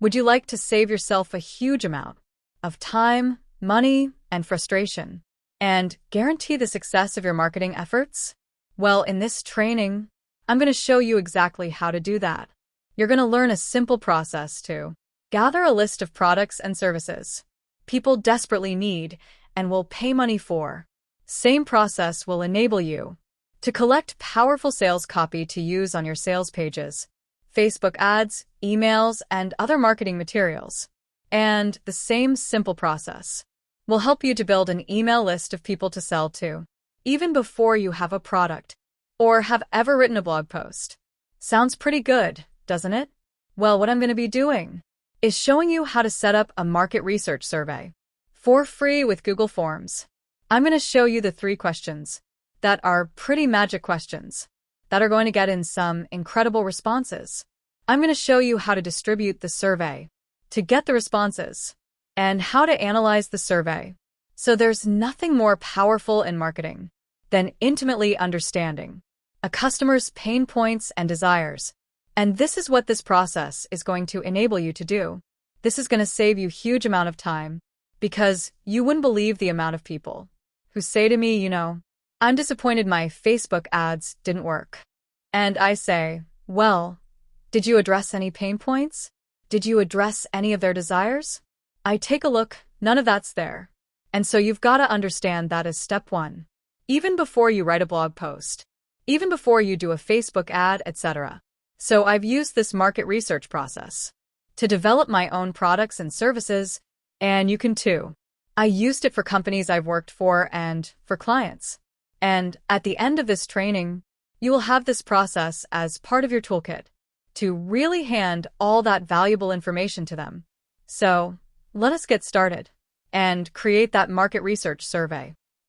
Would you like to save yourself a huge amount of time, money, and frustration, and guarantee the success of your marketing efforts? Well, in this training, I'm going to show you exactly how to do that. You're going to learn a simple process to gather a list of products and services people desperately need and will pay money for. Same process will enable you to collect powerful sales copy to use on your sales pages, Facebook ads, emails, and other marketing materials. And the same simple process will help you to build an email list of people to sell to, even before you have a product or have ever written a blog post. Sounds pretty good, doesn't it? Well, what I'm going to be doing is showing you how to set up a market research survey for free with Google Forms. I'm going to show you the 3 questions that are pretty magic questions that are going to get in some incredible responses. I'm going to show you how to distribute the survey to get the responses and how to analyze the survey. So there's nothing more powerful in marketing than intimately understanding a customer's pain points and desires. And this is what this process is going to enable you to do. This is going to save you a huge amount of time because you wouldn't believe the amount of people who say to me, I'm disappointed my Facebook ads didn't work. And I say, well, did you address any pain points? Did you address any of their desires? I take a look, none of that's there. And so you've got to understand that as step 1. Even before you write a blog post, even before you do a Facebook ad, etc. So I've used this market research process to develop my own products and services, and you can too. I used it for companies I've worked for and for clients. And at the end of this training, you will have this process as part of your toolkit to really hand all that valuable information to them. So let us get started and create that market research survey.